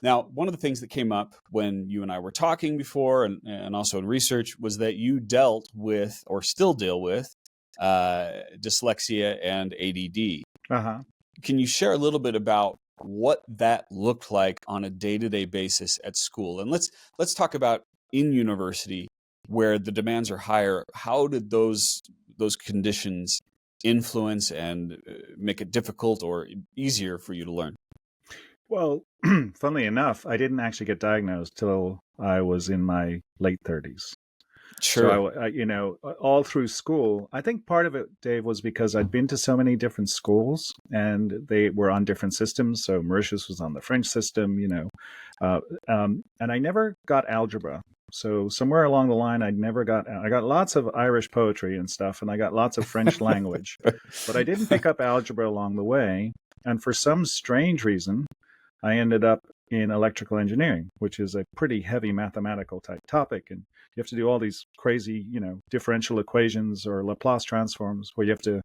Now, one of the things that came up when you and I were talking before and also in research was that you dealt with or still deal with dyslexia and ADD. Uh-huh. Can you share a little bit about what that looked like on a day-to-day basis at school? And let's talk about in university where the demands are higher. How did those conditions influence and make it difficult or easier for you to learn? Well, funnily enough, I didn't actually get diagnosed till I was in my late 30s. Sure. So all through school, I think part of it, Dave, was because I'd been to so many different schools and they were on different systems. So Mauritius was on the French system, and I never got algebra. So somewhere along the line, I got lots of Irish poetry and stuff, and I got lots of French language, but I didn't pick up algebra along the way. And for some strange reason, I ended up in electrical engineering, which is a pretty heavy mathematical type topic. And you have to do all these crazy, differential equations or Laplace transforms where you have to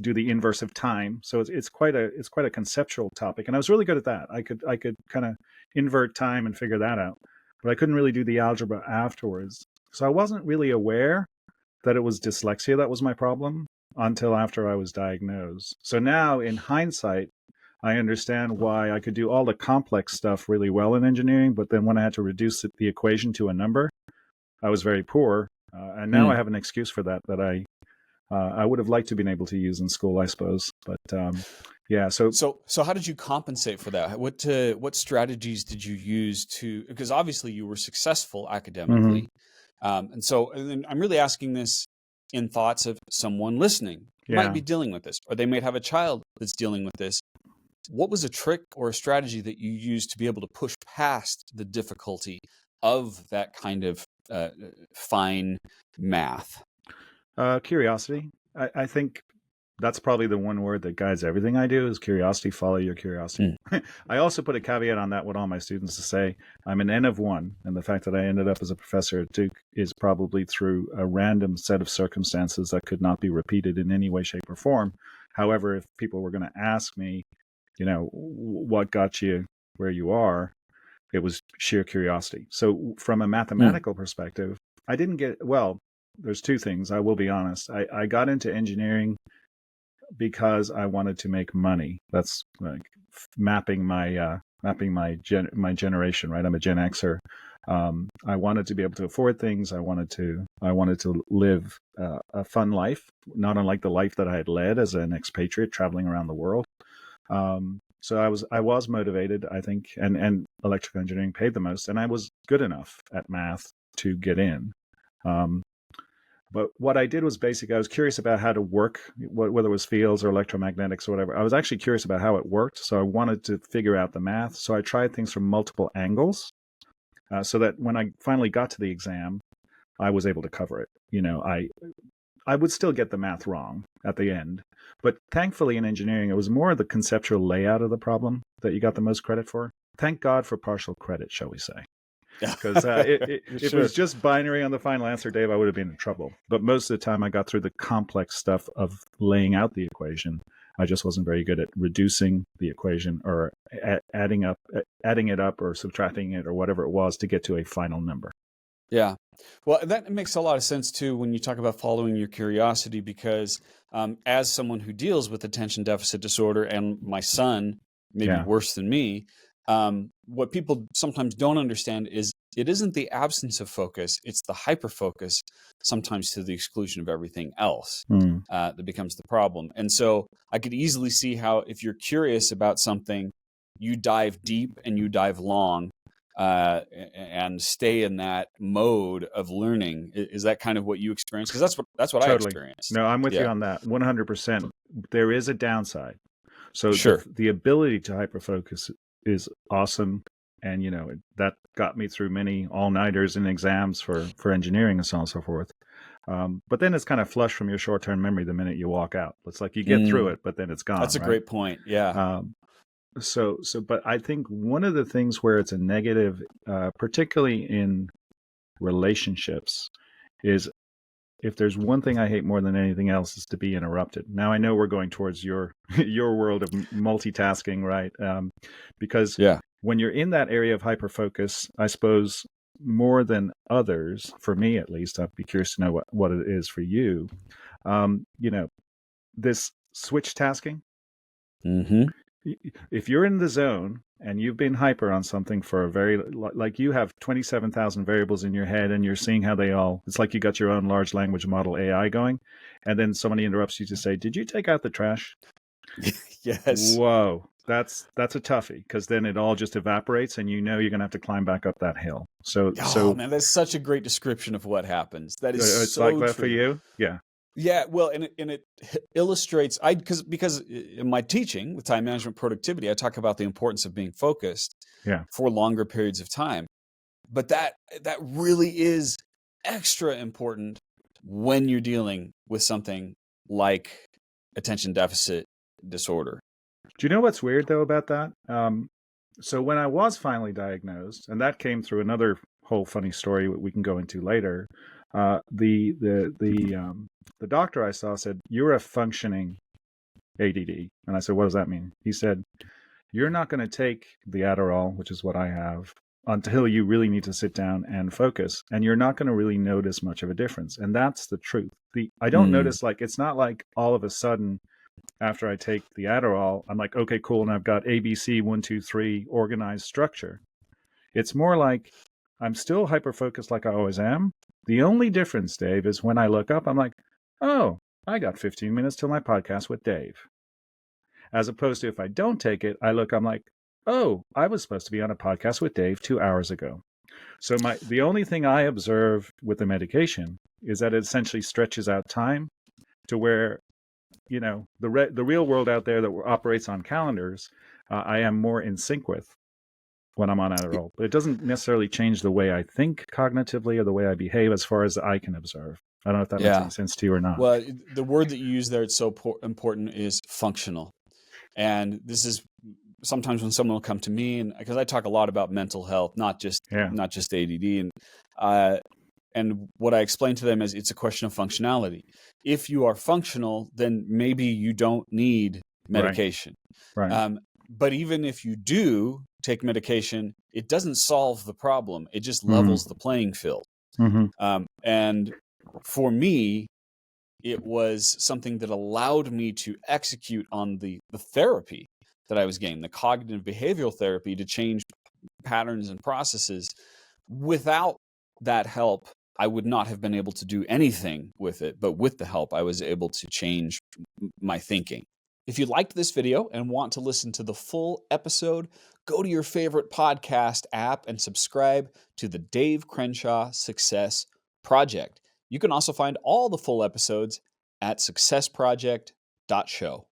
do the inverse of time. So it's quite a conceptual topic. And I was really good at that. I could kind of invert time and figure that out, but I couldn't really do the algebra afterwards. So I wasn't really aware that it was dyslexia that was my problem until after I was diagnosed. So now in hindsight, I understand why I could do all the complex stuff really well in engineering, but then when I had to reduce the equation to a number, I was very poor. And now I have an excuse for that I would have liked to have been able to use in school, I suppose. But yeah, so how did you compensate for that? What strategies did you use because obviously you were successful academically, and I'm really asking this in thoughts of someone listening who might be dealing with this, or they might have a child that's dealing with this. What was a trick or a strategy that you used to be able to push past the difficulty of that kind of fine math? Curiosity. I think that's probably the one word that guides everything I do is curiosity. Follow your curiosity. I also put a caveat on that with all my students to say I'm an N of one. And the fact that I ended up as a professor at Duke is probably through a random set of circumstances that could not be repeated in any way, shape, or form. However, if people were going to ask me, what got you where you are, it was sheer curiosity. So from a mathematical perspective, I didn't there's two things. I will be honest. I got into engineering because I wanted to make money. That's like mapping my generation, right? I'm a Gen Xer. I wanted to be able to afford things. I wanted to live a fun life, not unlike the life that I had led as an expatriate traveling around the world. So I was motivated, I think, and electrical engineering paid the most, and I was good enough at math to get in. But what I did was I was curious about how to work, whether it was fields or electromagnetics or whatever. I was actually curious about how it worked, so I wanted to figure out the math. So I tried things from multiple angles, so that when I finally got to the exam, I was able to cover it. I would still get the math wrong at the end. But thankfully in engineering, it was more the conceptual layout of the problem that you got the most credit for. Thank God for partial credit, shall we say. Because if it was just binary on the final answer, Dave, I would have been in trouble. But most of the time I got through the complex stuff of laying out the equation. I just wasn't very good at reducing the equation or adding it up or subtracting it or whatever it was to get to a final number. Yeah. Well, that makes a lot of sense too when you talk about following your curiosity, because as someone who deals with attention deficit disorder, and my son, maybe worse than me, what people sometimes don't understand is it isn't the absence of focus, it's the hyperfocus, sometimes to the exclusion of everything else, that becomes the problem. And so I could easily see how if you're curious about something, you dive deep and you dive long. And stay in that mode of learning. Is that kind of what you experienced? Because that's what Totally. I experienced. No, I'm with you on that 100%. There is a downside. So sure. the ability to hyperfocus is awesome, and that got me through many all-nighters and exams for engineering and so on and so forth. But then it's kind of flushed from your short-term memory the minute you walk out. It's like you get through it, but then it's gone. That's a great point. Yeah. But I think one of the things where it's a negative, particularly in relationships, is if there's one thing I hate more than anything else is to be interrupted. Now I know we're going towards your world of multitasking, right? Because when you're in that area of hyperfocus, I suppose more than others, for me at least, I'd be curious to know what it is for you. You know, this switch tasking. Mm-hmm. If you're in the zone and you've been hyper on something for a very, like you have 27,000 variables in your head and you're seeing how they all, it's like you got your own large language model AI going, and then somebody interrupts you to say, did you take out the trash? Yes. Whoa, that's a toughie, because then it all just evaporates and you know you're going to have to climb back up that hill. Oh man, that's such a great description of what happens. That is it's like so that true. for you? Yeah. Yeah, well, and it illustrates because in my teaching with time management productivity, I talk about the importance of being focused Yeah. for longer periods of time. But that really is extra important when you're dealing with something like attention deficit disorder. Do you know what's weird though about that? So when I was finally diagnosed, and that came through another whole funny story we can go into later, the doctor I saw said, "You're a functioning ADD," and I said, "What does that mean?" He said, "You're not going to take the Adderall, which is what I have, until you really need to sit down and focus, and you're not going to really notice much of a difference." And that's the truth. I don't notice, like, it's not like all of a sudden after I take the Adderall, I'm like, okay, cool, and I've got ABC 1, 2, 3 organized structure. It's more like I'm still hyper focused like I always am. The only difference, Dave, is when I look up, I'm like, oh, I got 15 minutes till my podcast with Dave. As opposed to if I don't take it, I'm like, oh, I was supposed to be on a podcast with Dave 2 hours ago. So the only thing I observe with the medication is that it essentially stretches out time to where, you know, the real world out there that operates on calendars, I am more in sync with when I'm on Adderall. But it doesn't necessarily change the way I think cognitively or the way I behave as far as I can observe. I don't know if that makes any sense to you or not. Well, the word that you use there, it's so important, is functional. And this is sometimes when someone will come to me, and because I talk a lot about mental health, not just ADD, and what I explain to them is it's a question of functionality. If you are functional, then maybe you don't need medication. Right. But even if you do take medication, it doesn't solve the problem. It just levels the playing field. Mm-hmm. And for me, it was something that allowed me to execute on the therapy that I was getting, the cognitive behavioral therapy to change patterns and processes. Without that help, I would not have been able to do anything with it. But with the help, I was able to change my thinking. If you liked this video and want to listen to the full episode, go to your favorite podcast app and subscribe to the Dave Crenshaw Success Project. You can also find all the full episodes at successproject.show.